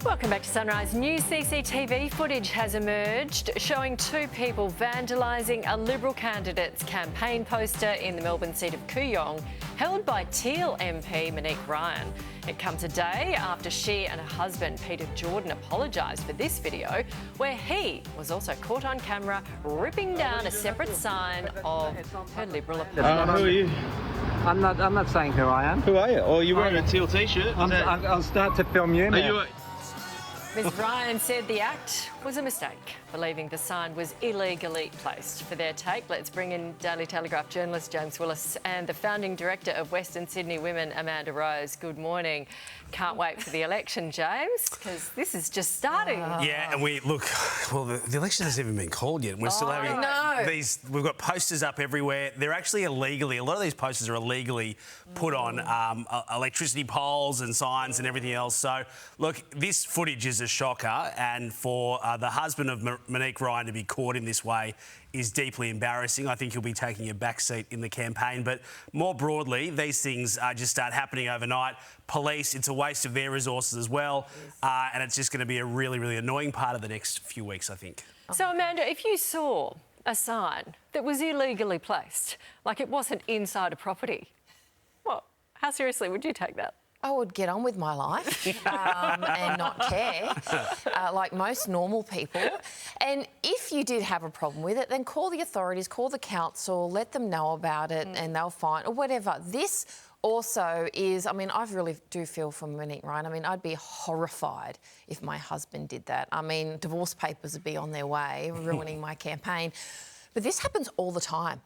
Welcome back to Sunrise. New CCTV footage has emerged showing two people vandalising a Liberal candidate's campaign poster in the Melbourne seat of Kooyong, held by Teal MP Monique Ryan. It comes a day after she and her husband Peter Jordan apologised for this video, where he was also caught on camera ripping down a separate sign of her Liberal opponent. Who are you? I'm not saying who I am. Who are you? Oh, you're wearing a teal t-shirt. I'll start to film you now. Ms Ryan said the act was a mistake, believing the sign was illegally placed. For their take, let's bring in Daily Telegraph journalist James Willis and the founding director of Western Sydney Women, Amanda Rose. Good morning. Can't wait for the election, James, because this is just starting. Yeah, and the election hasn't even been called yet. We're still having these. We've got posters up everywhere. They're actually illegally. A lot of these posters are illegally put on electricity poles and signs and everything else. So, look, this footage is a shocker, and for the husband of Monique Ryan to be caught in this way is deeply embarrassing. I think he'll be taking a back seat in the campaign. But more broadly, these things just start happening overnight. Police, it's a waste of their resources as well. And it's just going to be a really, really annoying part of the next few weeks, I think. So, Amanda, if you saw a sign that was illegally placed, like it wasn't inside a property, well, how seriously would you take that? I would get on with my life and not care, like most normal people. And if you did have a problem with it, then call the authorities, call the council, let them know about it and they'll find, or whatever. This also is, I mean, I really do feel for Monique Ryan. I mean, I'd be horrified if my husband did that. I mean, divorce papers would be on their way, ruining my campaign. But this happens all the time,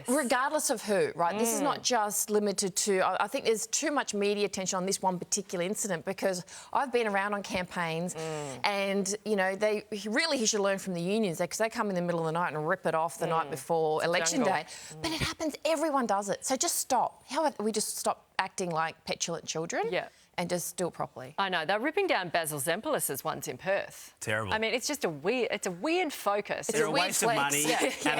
regardless of who, right? This is not just limited to... I think there's too much media attention on this one particular incident because I've been around on campaigns and, you know, he should learn from the unions because they come in the middle of the night and rip it off the night before election day. But it happens, everyone does it. So just stop. How about we just stop acting like petulant children? Yeah. And just do it properly. I know. They're ripping down Basil Zempilas's ones in Perth. Terrible. I mean, it's just a weird focus. They're a waste of money and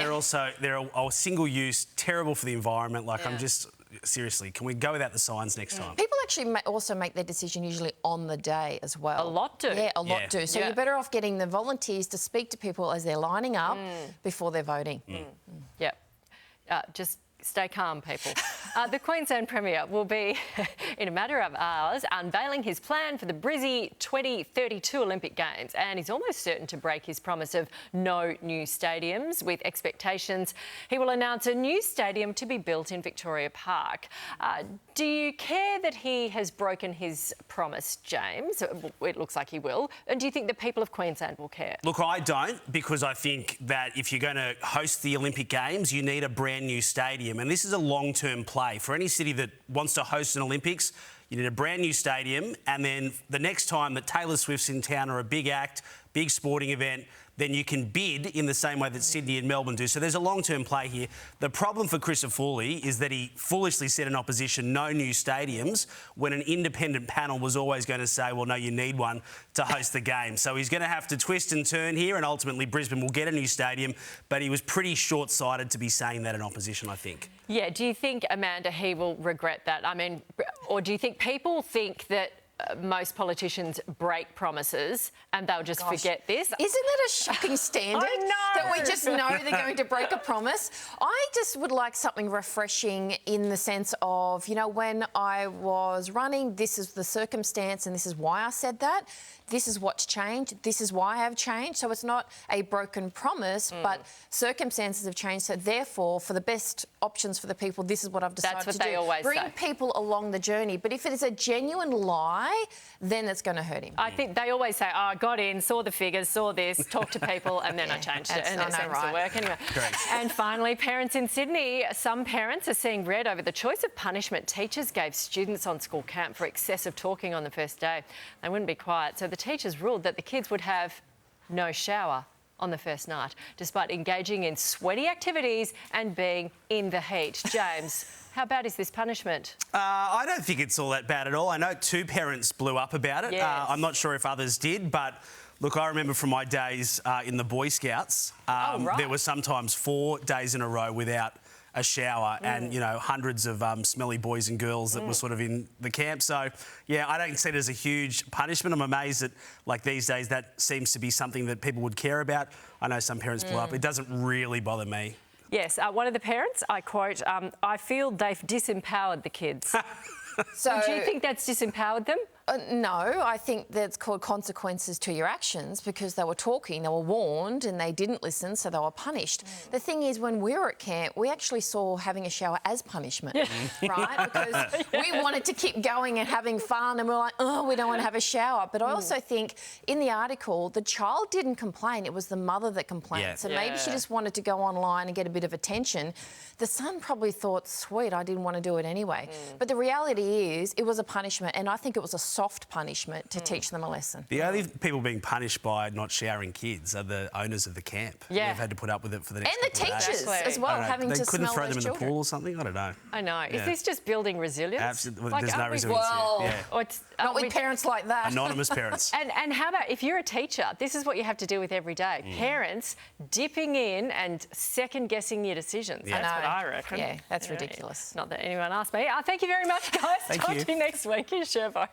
they're a single use, terrible for the environment. Like, I'm just... Seriously, can we go without the signs next time? People actually also make their decision usually on the day as well. A lot do. Yeah, a lot do. So you're better off getting the volunteers to speak to people as they're lining up before they're voting. Yeah. Just stay calm, people. The Queensland Premier will be, in a matter of hours, unveiling his plan for the Brisbane 2032 Olympic Games, and he's almost certain to break his promise of no new stadiums, with expectations he will announce a new stadium to be built in Victoria Park. Do you care that he has broken his promise, James? It looks like he will. And do you think the people of Queensland will care? Look, I don't, because I think that if you're going to host the Olympic Games, you need a brand new stadium. And this is a long-term play. For any city that wants to host an Olympics, you need a brand new stadium, and then the next time that Taylor Swift's in town or a big act, big sporting event, then you can bid in the same way that Sydney and Melbourne do. So there's a long-term play here. The problem for Chris Foley is that he foolishly said in opposition, no new stadiums, when an independent panel was always going to say, well, no, you need one to host the game. So he's going to have to twist and turn here, and ultimately Brisbane will get a new stadium, but he was pretty short-sighted to be saying that in opposition, I think. Yeah, do you think, Amanda, he will regret that? I mean, or do you think people think that most politicians break promises and they'll just forget this? Isn't that a shocking standard? I know. That we just know they're going to break a promise? I just would like something refreshing in the sense of, you know, when I was running, this is the circumstance and this is why I said that. This is what's changed. This is why I have changed. So it's not a broken promise, but circumstances have changed. So therefore, for the best options for the people, this is what I've decided to do. That's what they always say. Bring people along the journey. But if it is a genuine lie, then it's going to hurt him. I think they always say, oh, I got in, saw the figures, saw this, talked to people, and then I changed it. And it seems to work anyway. Great. And finally, parents in Sydney. Some parents are seeing red over the choice of punishment teachers gave students on school camp for excessive talking on the first day. They wouldn't be quiet. So the teachers ruled that the kids would have no shower on the first night, despite engaging in sweaty activities and being in the heat. James, how bad is this punishment? I don't think it's all that bad at all. I know 2 parents blew up about it. Yes. I'm not sure if others did, but look, I remember from my days in the Boy Scouts, there were sometimes 4 days in a row without a shower and, you know, hundreds of smelly boys and girls that were sort of in the camp. So, yeah, I don't see it as a huge punishment. I'm amazed that, like, these days that seems to be something that people would care about. I know some parents pull up. It doesn't really bother me. Yes, one of the parents, I quote, I feel they've disempowered the kids. So, do you think that's disempowered them? No, I think that's called consequences to your actions because they were talking, they were warned and they didn't listen, so they were punished. The thing is, when we were at camp, we actually saw having a shower as punishment, right? Because we wanted to keep going and having fun and we were like, oh, we don't want to have a shower. But I also think in the article, the child didn't complain, it was the mother that complained. Yeah. So maybe she just wanted to go online and get a bit of attention. The son probably thought, sweet, I didn't want to do it anyway. But the reality is, it was a punishment, and I think it was a soft punishment to teach them a lesson. The only people being punished by not showering kids are the owners of the camp. Yeah. They've had to put up with it for the next And the couple of days. teachers as well, having They to couldn't smell throw those them in children. the pool or something? I don't know. I know. Yeah. Is this just building resilience? Absolutely. Like, There's no aren't we- resilience Well, here. Yeah. Or it's, Not with parents like that. Anonymous parents. And how about if you're a teacher, this is what you have to deal with every day. Parents dipping in and second-guessing your decisions. Yeah. That's what I reckon. Yeah, that's You know, ridiculous. Not that anyone asked me. Thank you very much, guys. Thank Talk you. to you next week. Here's Sherbo.